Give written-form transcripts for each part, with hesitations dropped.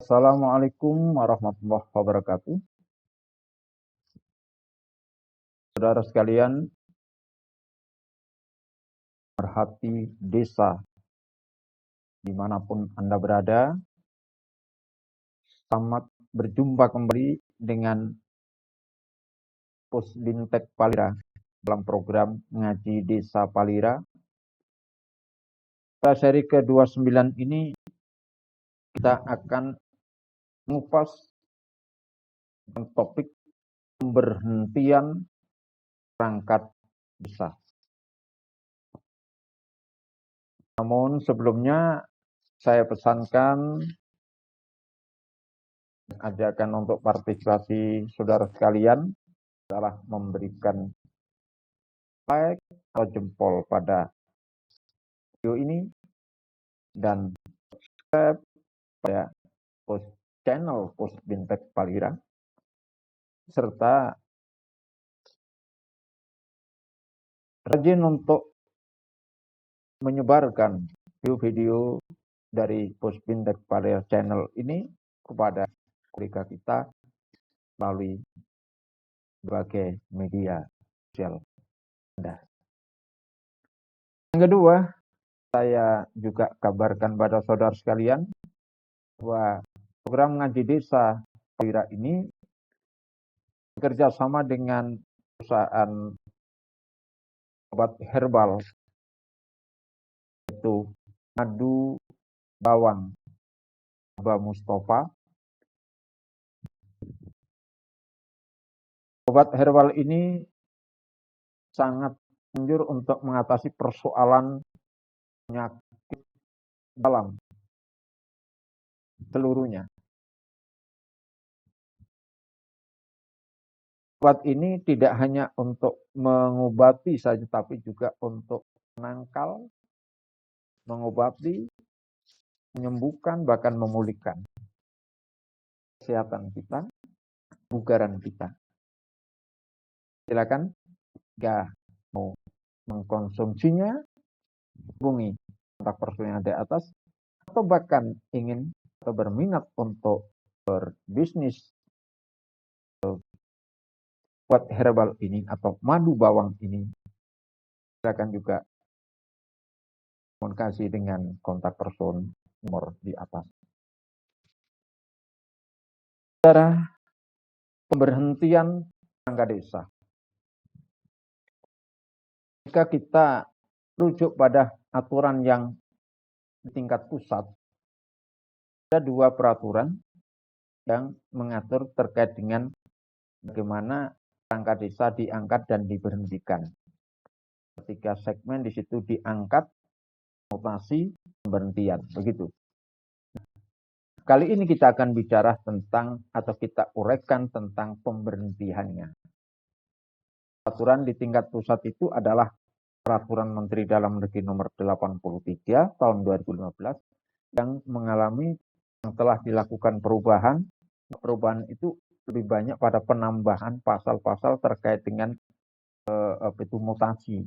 Assalamualaikum warahmatullahi wabarakatuh. Saudara sekalian, merhati desa dimanapun Anda berada, selamat berjumpa kembali dengan Pusbintek Palira dalam program Ngaji Desa Palira. Pada seri ke-29 ini kita akan mengupas topik pemberhentian perangkat desa. Namun sebelumnya saya pesankan ajakan untuk partisipasi saudara sekalian adalah memberikan like atau jempol pada video ini dan subscribe pada channel Pusbintek Palira serta rajin untuk menyebarkan video-video dari Pusbintek Palira channel ini kepada keluarga kita melalui berbagai media sosial Anda. Yang kedua, saya juga kabarkan pada saudara sekalian bahwa program Ngaji Desa Palira ini bekerja sama dengan perusahaan obat herbal yaitu Madu Bawang Aba Mustafa. Obat herbal ini sangat anjur untuk mengatasi persoalan penyakit dalam seluruhnya. Obat ini tidak hanya untuk mengobati saja, tapi juga untuk menangkal, mengobati, menyembuhkan, bahkan memulihkan kesehatan kita, kebugaran kita. Silakan jika mau mengkonsumsinya, hubungi kontak person yang ada di atas, atau bahkan ingin atau berminat untuk berbisnis obat herbal ini atau madu bawang ini, silakan juga komunikasi dengan kontak person nomor di atas. Saudara, pemberhentian perangkat desa. Jika kita rujuk pada aturan yang di tingkat pusat, ada dua peraturan yang mengatur terkait dengan bagaimana perangkat desa diangkat dan diberhentikan. Ketika segmen di situ diangkat, mutasi, pemberhentian, begitu. Kali ini kita akan bicara tentang atau kita uraikan tentang pemberhentiannya. Peraturan di tingkat pusat itu adalah Peraturan Menteri Dalam Negeri Nomor 83 Tahun 2015 yang mengalami yang telah dilakukan perubahan. Perubahan itu lebih banyak pada penambahan pasal-pasal terkait dengan mutasi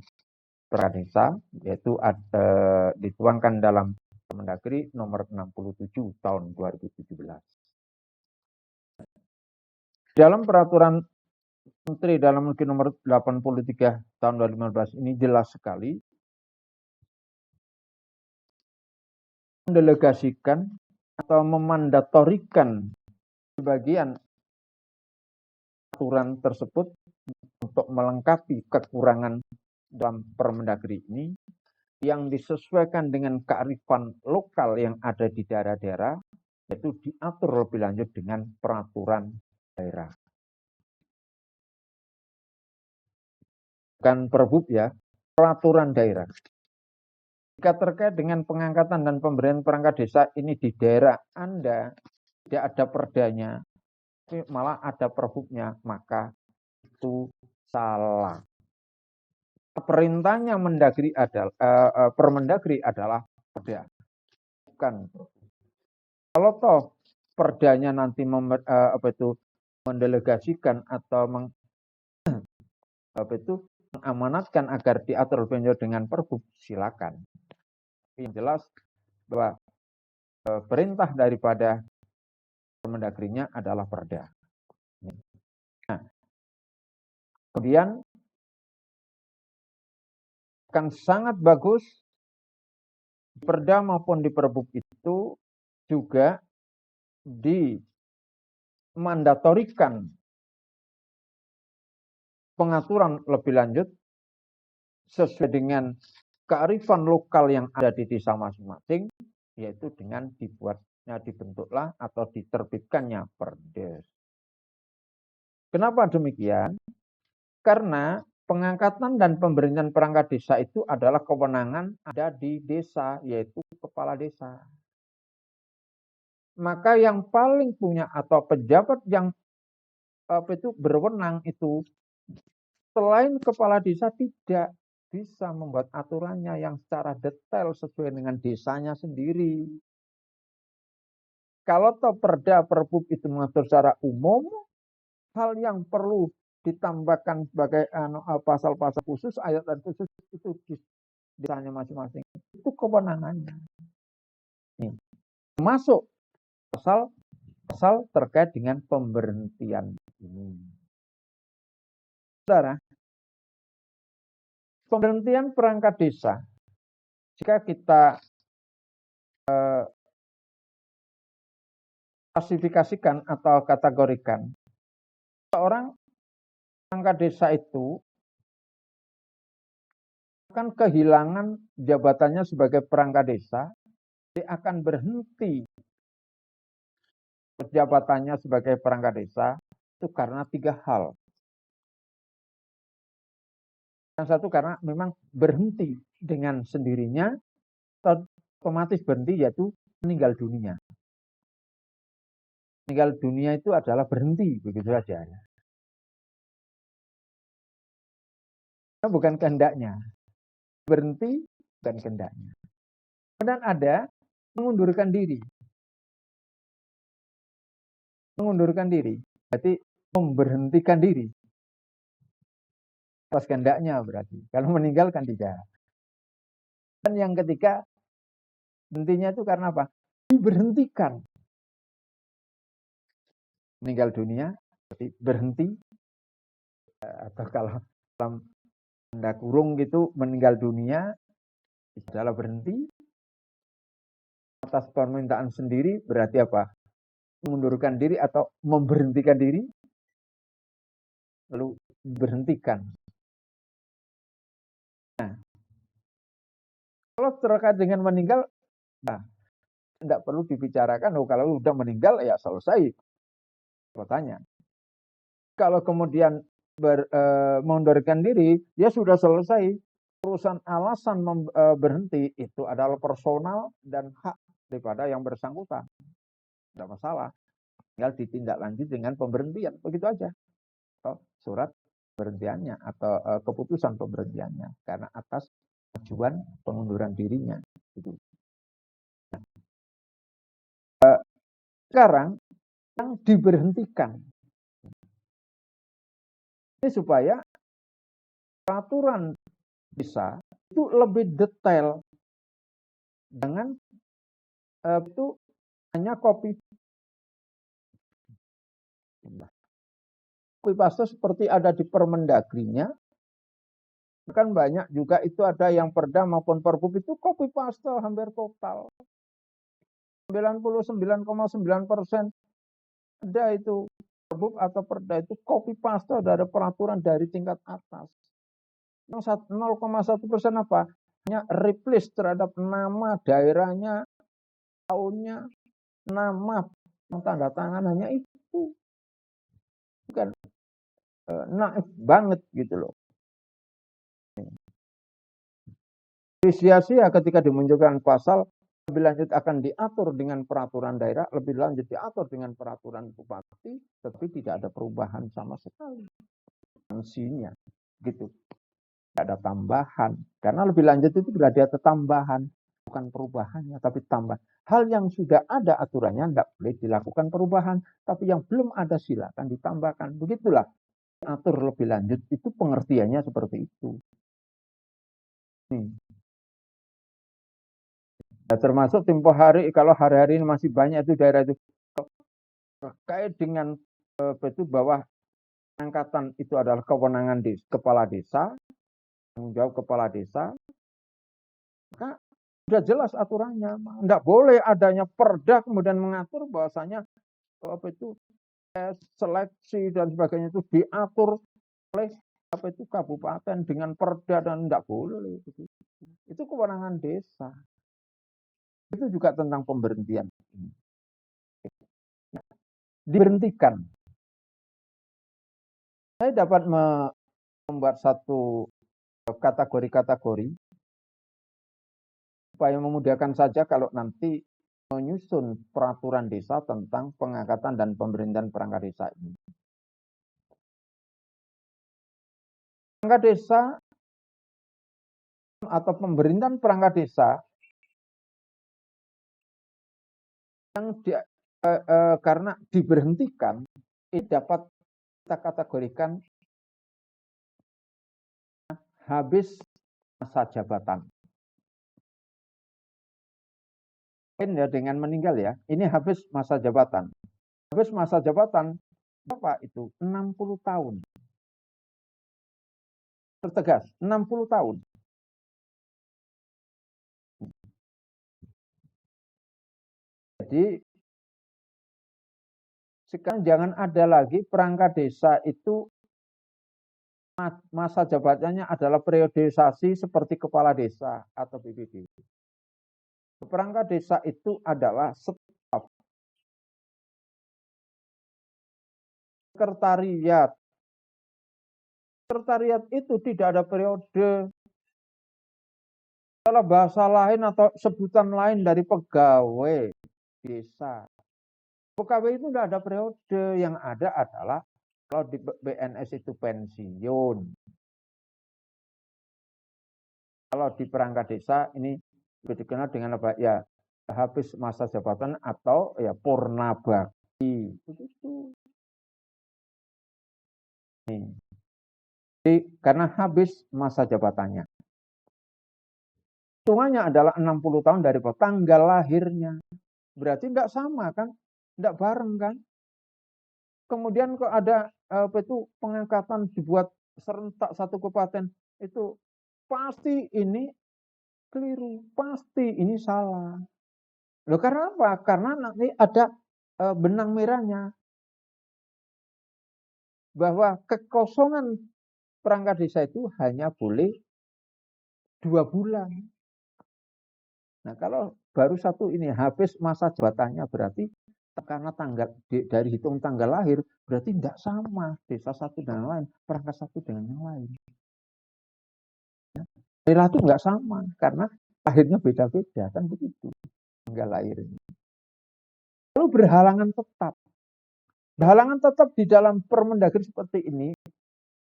perangkat desa, yaitu dituangkan dalam Permendagri Nomor 67 Tahun 2017. Dalam Peraturan Menteri Dalam Negeri Nomor 83 Tahun 2015 ini jelas sekali mendelegasikan atau memandatorikan sebagian aturan tersebut untuk melengkapi kekurangan dalam Permendagri ini yang disesuaikan dengan kearifan lokal yang ada di daerah-daerah, yaitu diatur lebih lanjut dengan peraturan daerah. Bukan perbub ya, peraturan daerah. Jika terkait dengan pengangkatan dan pemberian perangkat desa ini di daerah Anda tidak ada perdanya, tapi malah ada perbubnya, maka itu salah. Perintahnya Permendagri adalah perda, bukan. Kalau toh perdanya nanti mendelegasikan atau mengamanatkan agar diatur lebih lanjut dengan perbub, silakan. Yang jelas bahwa perintah daripada Permendagrinya adalah Perda. Nah, kemudian akan sangat bagus di Perda maupun di Perbuk itu juga dimandatorikan pengaturan lebih lanjut sesuai dengan kearifan lokal yang ada di desa masing-masing, yaitu dengan dibentuklah atau diterbitkannya Perdes. Kenapa demikian? Karena pengangkatan dan pemberhentian perangkat desa itu adalah kewenangan ada di desa, yaitu kepala desa. Maka yang paling punya atau pejabat yang itu berwenang itu selain kepala desa tidak bisa membuat aturannya yang secara detail sesuai dengan desanya sendiri. Kalau Perda Perbuk itu mengatur secara umum, hal yang perlu ditambahkan sebagai pasal-pasal khusus, ayat khusus itu di desanya masing-masing. Itu kewenangannya. Nih, masuk pasal terkait dengan pemberhentian ini. Saudara, pemberhentian perangkat desa, jika kita klasifikasikan atau kategorikan, seorang perangkat desa itu akan kehilangan jabatannya sebagai perangkat desa, dia akan berhenti jabatannya sebagai perangkat desa itu karena 3 hal. Yang satu karena memang berhenti dengan sendirinya, otomatis berhenti yaitu meninggal dunia. Meninggal dunia itu adalah berhenti, begitu saja. Bukan kehendaknya. Berhenti bukan kehendaknya. Kemudian ada mengundurkan diri. Mengundurkan diri, berarti memberhentikan diri. Atas kehendaknya berarti. Kalau meninggalkan tidak. Dan yang ketiga, berhentinya itu karena apa? Diberhentikan. Meninggal dunia, berarti berhenti. Atau kalau dalam tanda kurung gitu, meninggal dunia, adalah berhenti. Atas permintaan sendiri, berarti apa? Mengundurkan diri atau memberhentikan diri. Lalu berhentikan. Nah, kalau terkait dengan meninggal, nah, tidak perlu dibicarakan. Kalau sudah meninggal, ya selesai. Pertanyaan. Kalau kemudian mengundurkan diri, ya sudah selesai. Urusan alasan berhenti itu adalah personal dan hak daripada yang bersangkutan. Tidak masalah. Tinggal ditindaklanjuti dengan pemberhentian. Begitu aja. Atau surat pemberhentiannya atau keputusan pemberhentiannya. Karena atas tujuan pengunduran dirinya. Gitu. Sekarang yang diberhentikan. Ini supaya peraturan desa itu lebih detail. Jangan itu hanya copy paste seperti ada di Permendagrinya. Kan banyak juga itu ada yang Perda maupun Perbuk itu copy paste hampir total. 99,9% ada itu Perbuk atau Perda itu copy paste dari peraturan dari tingkat atas. Yang 0,1% apa? Hanya replace terhadap nama daerahnya, tahunnya, nama tanda tangan hanya itu. Bukan naif banget gitu loh. Sia-sia ketika dimunculkan pasal lebih lanjut akan diatur dengan peraturan daerah, lebih lanjut diatur dengan peraturan bupati, tetapi tidak ada perubahan sama sekali. Sanksinya gitu. Tidak ada tambahan. Karena lebih lanjut itu berarti ada tambahan, bukan perubahannya, tapi tambah. Hal yang sudah ada aturannya tidak boleh dilakukan perubahan, tapi yang belum ada silakan ditambahkan. Begitulah atur lebih lanjut itu pengertiannya seperti itu. Nah, termasuk tempo hari, kalau hari-hari ini masih banyak itu daerah itu terkait dengan itu bahwa pengangkatan itu adalah kewenangan kepala desa, tanggung jawab kepala desa, maka sudah jelas aturannya. Tidak boleh adanya perda kemudian mengatur bahwasanya seleksi dan sebagainya itu diatur oleh kabupaten dengan perda dan tidak boleh. Itu kewenangan desa. Itu juga tentang pemberhentian. Diberhentikan. Saya dapat membuat satu kategori-kategori supaya memudahkan saja kalau nanti menyusun peraturan desa tentang pengangkatan dan pemberhentian perangkat desa ini. Perangkat desa atau pemberhentian perangkat desa yang karena diberhentikan ini dapat kita kategorikan habis masa jabatan. Ya dengan meninggal ya, ini habis masa jabatan. Habis masa jabatan apa itu? 60 tahun. Tertegas, 60 tahun. Jadi sekarang jangan ada lagi perangkat desa itu masa jabatannya adalah periodisasi seperti kepala desa atau BPD. Perangkat desa itu adalah staf sekretariat. Sekretariat itu tidak ada periode. Salah bahasa lain atau sebutan lain dari pegawai desa. Pegawai itu tidak ada periode. Yang ada adalah kalau di BNS itu pensiun. Kalau di perangkat desa ini dikenal dengan apa? Ya habis masa jabatan atau ya purna bakti. Begitu. Jadi, karena habis masa jabatannya. Hitungannya adalah 60 tahun dari tanggal lahirnya. Berarti tidak sama kan? Tidak bareng kan? Kemudian kok ada pengangkatan dibuat serentak satu kabupaten, itu pasti ini keliru, pasti ini salah. Loh karena apa? Karena nanti ada benang merahnya. Bahwa kekosongan perangkat desa itu hanya boleh 2 bulan. Nah kalau baru satu ini habis masa jabatannya berarti karena dari hitung tanggal lahir berarti tidak sama desa satu dengan lain, perangkat satu dengan yang lain. Relatif nggak sama karena lahirnya beda-beda kan begitu tanggal lahirnya. Lalu berhalangan tetap. Berhalangan tetap di dalam Permendagri seperti ini,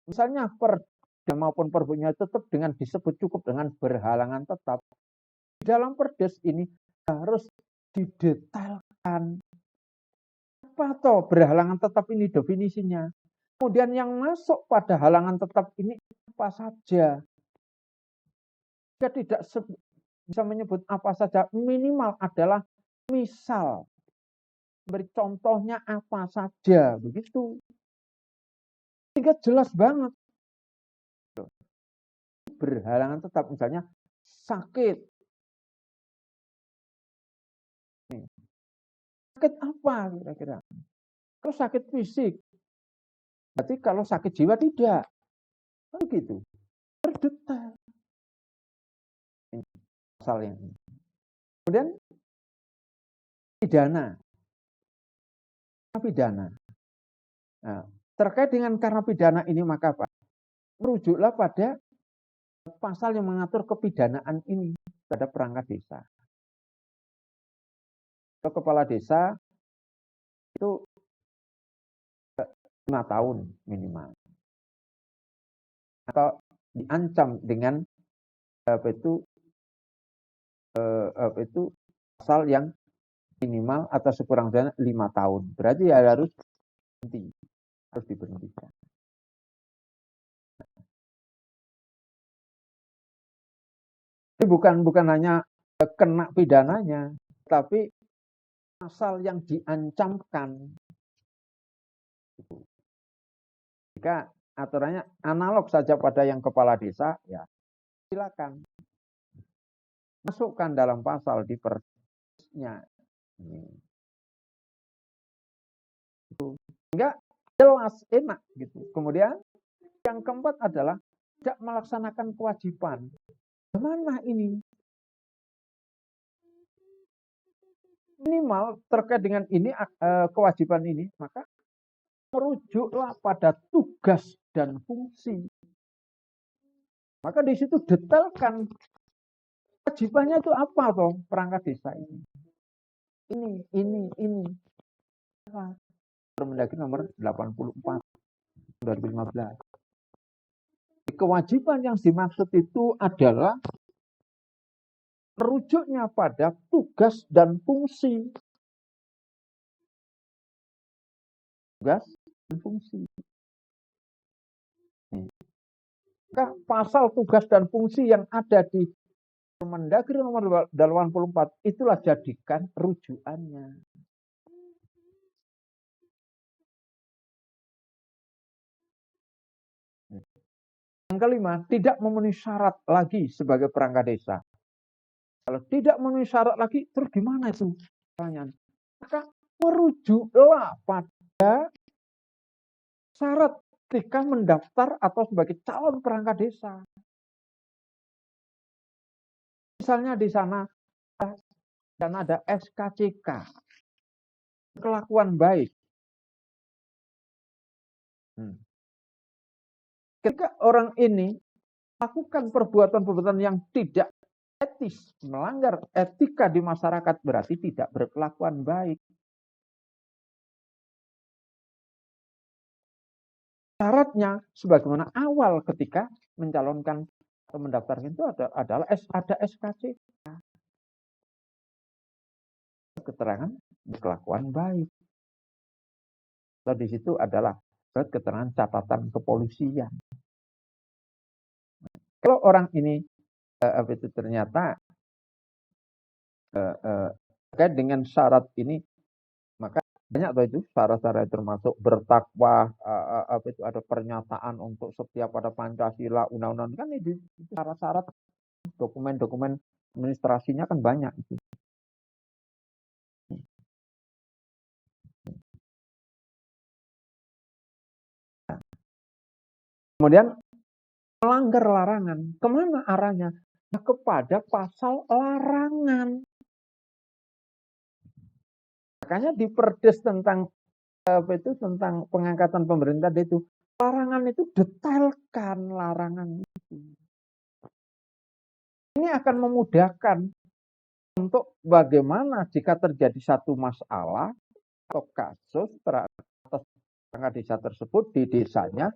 misalnya perda maupun perbunya tetap dengan disebut cukup dengan berhalangan tetap. Di dalam Perdes ini harus didetailkan. Apa toh berhalangan tetap ini definisinya? Kemudian yang masuk pada halangan tetap ini apa saja? Dia tidak bisa menyebut apa saja, minimal adalah misal. Beri contohnya apa saja, begitu. Sehingga jelas banget. Berhalangan tetap, misalnya sakit. Sakit apa kira-kira? Kalau sakit fisik, berarti kalau sakit jiwa tidak. Begitu. Berdetail. Pasalnya. Kemudian pidana. Nah, terkait dengan karena pidana ini maka apa? Merujuklah pada pasal yang mengatur kepidanaan ini pada perangkat desa. Kepala desa itu 5 tahun minimal. Atau diancam dengan pasal yang minimal atau sekurang-kurangnya 5 tahun. Berarti ya harus diberhentikan. Ini bukan hanya kena pidananya, tapi pasal yang diancamkan Jika aturannya analog saja pada yang kepala desa, ya silakan masukkan dalam pasal di persnya. Enggak jelas, enak gitu. Kemudian yang keempat adalah tidak melaksanakan kewajiban. Bagaimana ini? Minimal terkait dengan ini kewajiban ini, maka merujuklah pada tugas dan fungsi. Maka di situ detailkan kewajibannya itu apa toh perangkat desa ini. Ini. Permendagri nomor 84 2015. Kewajiban yang dimaksud itu adalah merujuknya pada tugas dan fungsi. Tugas dan fungsi. Maka pasal tugas dan fungsi yang ada di Permendagri nomor 84 itulah jadikan rujukannya. Yang kelima, tidak memenuhi syarat lagi sebagai perangkat desa. Kalau tidak memenuhi syarat lagi, terus gimana itu? Maka merujuklah pada syarat ketika mendaftar atau sebagai calon perangkat desa. Misalnya di sana dan ada SKCK, kelakuan baik. Ketika orang ini lakukan perbuatan-perbuatan yang tidak etis, melanggar etika di masyarakat, berarti tidak berkelakuan baik. Syaratnya sebagaimana awal ketika mencalonkan atau mendaftarkan itu adalah ada SKCK. Keterangan berkelakuan baik. Atau di situ adalah keterangan catatan kepolisian. Kalau orang ini itu ternyata terkait dengan syarat ini, maka banyak tuh itu syarat-syarat termasuk bertakwa, itu ada pernyataan untuk setia pada Pancasila, undang-undang kan itu syarat-syarat, dokumen-dokumen administrasinya kan banyak itu. Kemudian melanggar larangan, kemana arahnya? Nah, kepada pasal larangan. Makanya di Perdes tentang tentang pengangkatan pemerintah itu, larangan itu detailkan larangan itu. Ini akan memudahkan untuk bagaimana jika terjadi satu masalah atau kasus atas perangkat desa tersebut di desanya,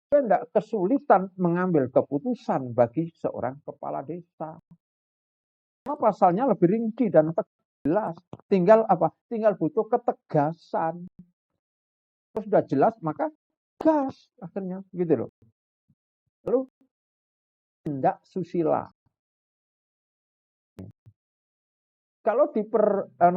tidak kesulitan mengambil keputusan bagi seorang kepala desa. Karena pasalnya lebih rinci dan jelas. Tinggal apa? Tinggal butuh ketegasan. Kalau sudah jelas maka gas akhirnya gitu loh. Lalu tindak susila. Kalau di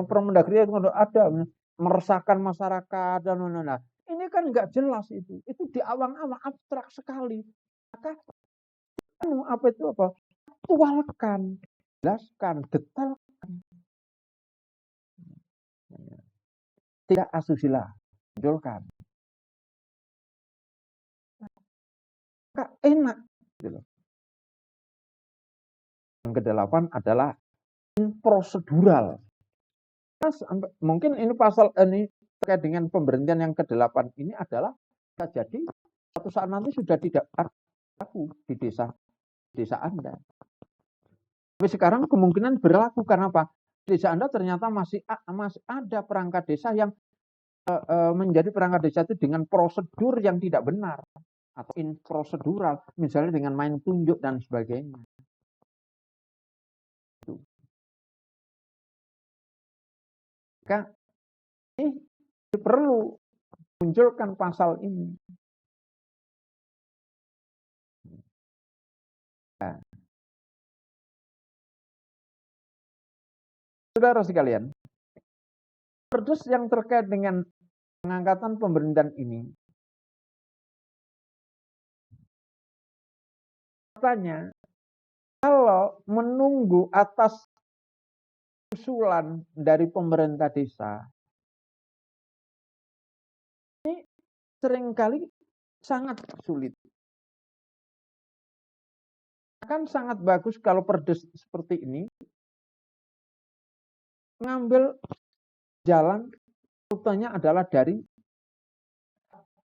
Permendagri ada meresahkan masyarakat dan lain-lain. Ini kan nggak jelas itu. Itu di awang-awang abstrak sekali. Maka aktualkan, jelaskan, detailkan. Tidak asusila, munculkan. Maka enak. Gitu. Yang ke-8 adalah prosedural. Mungkin ini pasal ini terkait dengan pemberhentian yang ke-8 ini adalah bisa jadi suatu saat nanti sudah tidak berlaku di desa Anda. Tapi sekarang kemungkinan berlaku karena apa? Desa Anda ternyata masih ada perangkat desa yang menjadi perangkat desa itu dengan prosedur yang tidak benar atau prosedural, misalnya dengan main tunjuk dan sebagainya. Maka ini perlu munculkan pasal ini. Nah, saudara sekalian, Perdes yang terkait dengan pengangkatan pemerintahan ini, katanya kalau menunggu atas usulan dari pemerintah desa, ini seringkali sangat sulit. Kan sangat bagus kalau perdes seperti ini mengambil jalan, rutenya adalah dari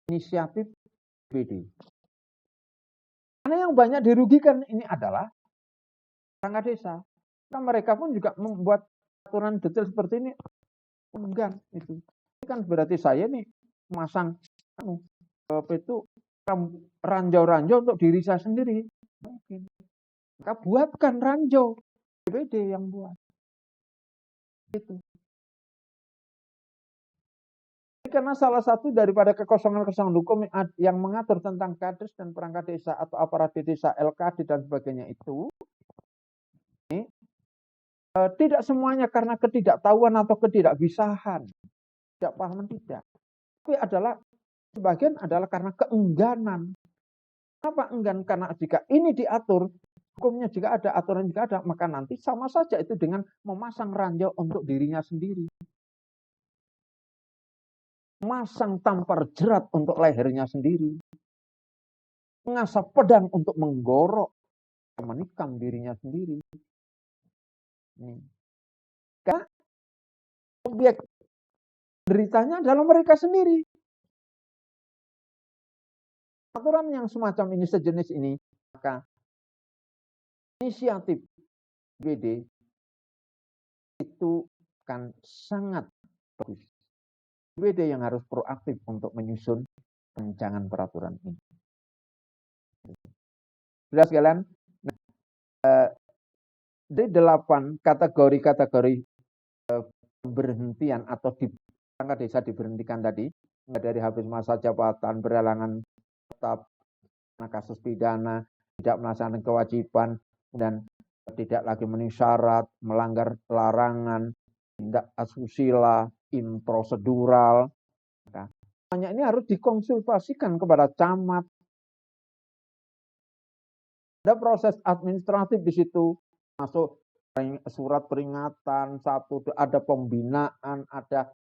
inisiatif BD. Karena yang banyak dirugikan ini adalah perangkat desa. Nah, mereka pun juga membuat aturan detail seperti ini enggan itu. Ini kan berarti saya nih memasang itu ranjau-ranjau untuk diri saya sendiri. Mungkin. Maka buatkan ranjau. BPD yang buat. Itu. Karena salah satu daripada kekosongan-kekosongan hukum yang mengatur tentang kades dan perangkat desa atau aparat desa, LKD dan sebagainya itu, tidak semuanya karena ketidaktahuan atau ketidakbisahan, tidak paham tidak. Tapi adalah sebagian adalah karena keengganan. Kenapa enggan? Karena jika ini diatur, hukumnya jika ada, aturan jika ada, maka nanti sama saja itu dengan memasang ranjau untuk dirinya sendiri. Masang tampar jerat untuk lehernya sendiri. Mengasah pedang untuk menggorok, menikam dirinya sendiri. Karena objek deritanya adalah mereka sendiri. Aturan yang semacam ini, sejenis ini, maka inisiatif BD itu kan sangat bagus. BD yang harus proaktif untuk menyusun rancangan peraturan ini. Sudah sekalian, dari 8 kategori-kategori pemberhentian atau di perangkat desa diberhentikan tadi, dari habis masa jabatan, berhalangan tetap, kasus pidana, tidak melaksanakan kewajiban, dan tidak lagi memenuhi syarat, melanggar larangan, tindak asusila, improsedural. Semuanya ini harus dikonsultasikan kepada camat. Ada proses administratif di situ, masuk surat peringatan, ada pembinaan, ada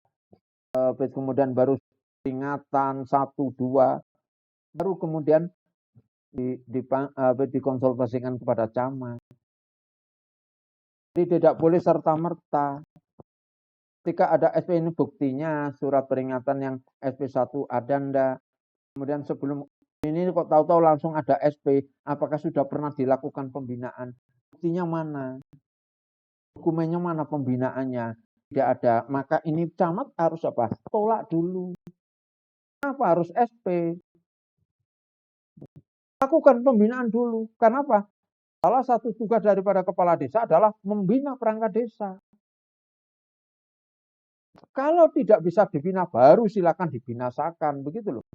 kemudian baru peringatan 1, 2, baru kemudian dikonsultasikan kepada camat. Jadi tidak boleh serta-merta. Ketika ada SP ini buktinya, surat peringatan yang SP1 ada enggak. Kemudian sebelum ini kok tahu-tahu langsung ada SP, apakah sudah pernah dilakukan pembinaan? Buktinya mana? Dokumennya mana pembinaannya? Tidak ada. Maka ini camat harus apa? Tolak dulu. Kenapa harus SP? Lakukan pembinaan dulu. Kenapa? Salah satu tugas daripada kepala desa adalah membina perangkat desa. Kalau tidak bisa dibina, baru silakan dibinasakan. Begitu loh.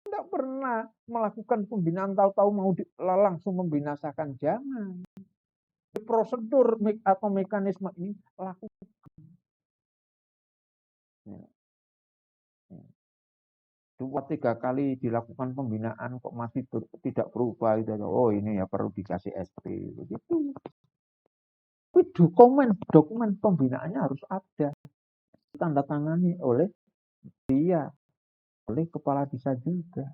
Tidak pernah melakukan pembinaan tahu-tahu mau langsung membinasakan. Jangan. Prosedur atau mekanisme ini lakukan. 2-3 kali dilakukan pembinaan kok masih tidak berubah. Oh ini ya perlu dikasih SP. Begitu. Tapi dokumen pembinaannya harus ada. Tanda tangani oleh dia, oleh kepala desa juga.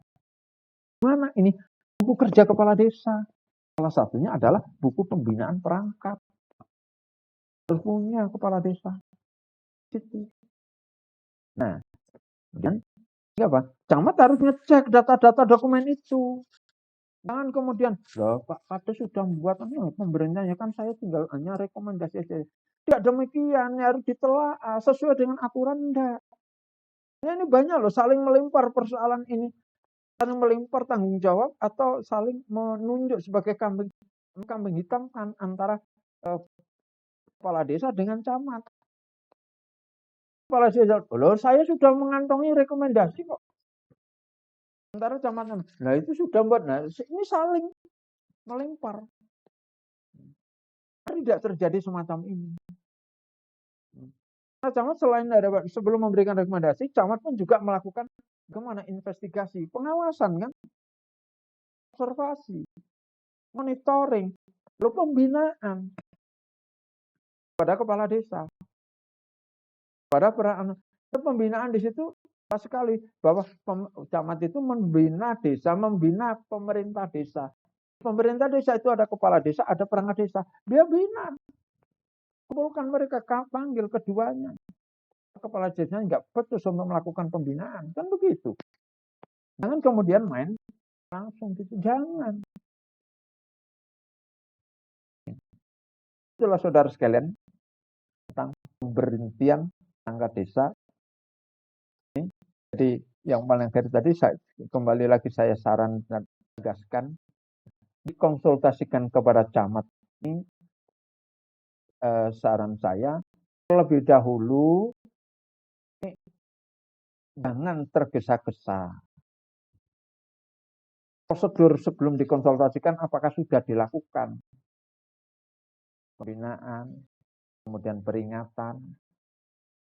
Mana ini buku kerja kepala desa? Salah satunya adalah buku pembinaan perangkat. Harus punya kepala desa. Gitu. Nah, kemudian apa? Camat harus ngecek data-data dokumen itu. Jangan kemudian, Pak Kades sudah membuat pemberhentiannya, kan saya tinggal hanya rekomendasi saja. Tidak demikian, harus ditelaah sesuai dengan aturan enggak. Ini banyak loh, saling melempar persoalan ini. Saling melempar tanggung jawab atau saling menunjuk sebagai kambing hitam antara kepala desa dengan camat. Kepala desa, loh saya sudah mengantongi rekomendasi kok. Antara camat, nah itu sudah buat, nah ini saling melempar. Tidak terjadi semacam ini. Nah, camat selain ada sebelum memberikan rekomendasi, camat pun juga melakukan bagaimana investigasi, pengawasan kan, observasi, monitoring, lalu pembinaan pada kepala desa, pada pembinaan di situ pas sekali bahwa camat itu membina desa, membina pemerintah desa. Pemerintah desa itu ada kepala desa, ada perangkat desa. Dia bina, kumpulkan mereka, panggil keduanya. Kepala desa nggak becus untuk melakukan pembinaan, kan begitu. Jangan kemudian main langsung gitu, jangan. Itulah saudara sekalian tentang pemberhentian perangkat desa. Jadi yang paling akhir tadi kembali lagi saya saran dan tegaskan, dikonsultasikan kepada camat ini. Saran saya terlebih dahulu jangan tergesa-gesa. Prosedur sebelum dikonsultasikan apakah sudah dilakukan? Pembinaan, kemudian peringatan,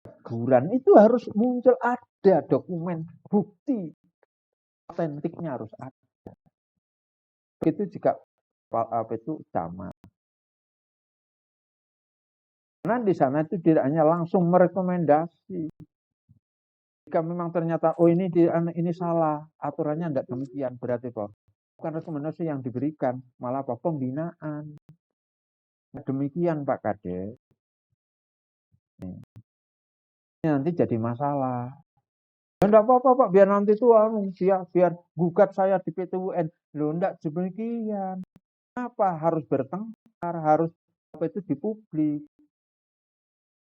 teguran itu harus muncul, ada dokumen, bukti otentiknya harus ada. Itu juga apa itu camat. Karena di sana itu tidak hanya langsung merekomendasi. Jika memang ternyata ini salah, aturannya tidak demikian, berarti bukan rekomendasi yang diberikan, malah pembinaan. Demikian Pak Kades. Ini nanti jadi masalah. Ya enggak apa-apa Pak, biar nanti itu biar gugat saya di PT UN. Loh enggak demikian. Kenapa harus bertengkar, harus apa itu di publik?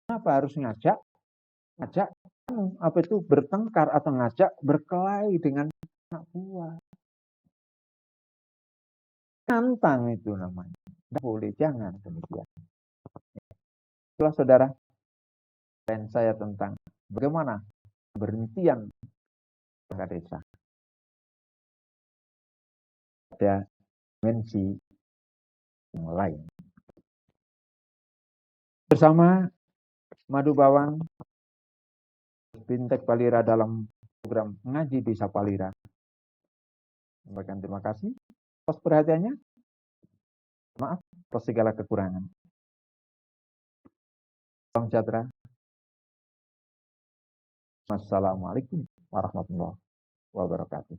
Kenapa harus ngajak apa itu bertengkar atau ngajak berkelahi dengan anak buah? Nantang itu namanya. Tidak boleh, jangan demikian. Itulah saudara, dan saya tentang bagaimana berhentian perangkat desa. Ada dimensi yang lain. Bersama Madu Bawang, Bintek Palira dalam program Ngaji Desa Palira. Sampaikan terima kasih atas perhatiannya. Maaf atas segala kekurangan. Salam sejahtera. Wassalamualaikum warahmatullahi wabarakatuh.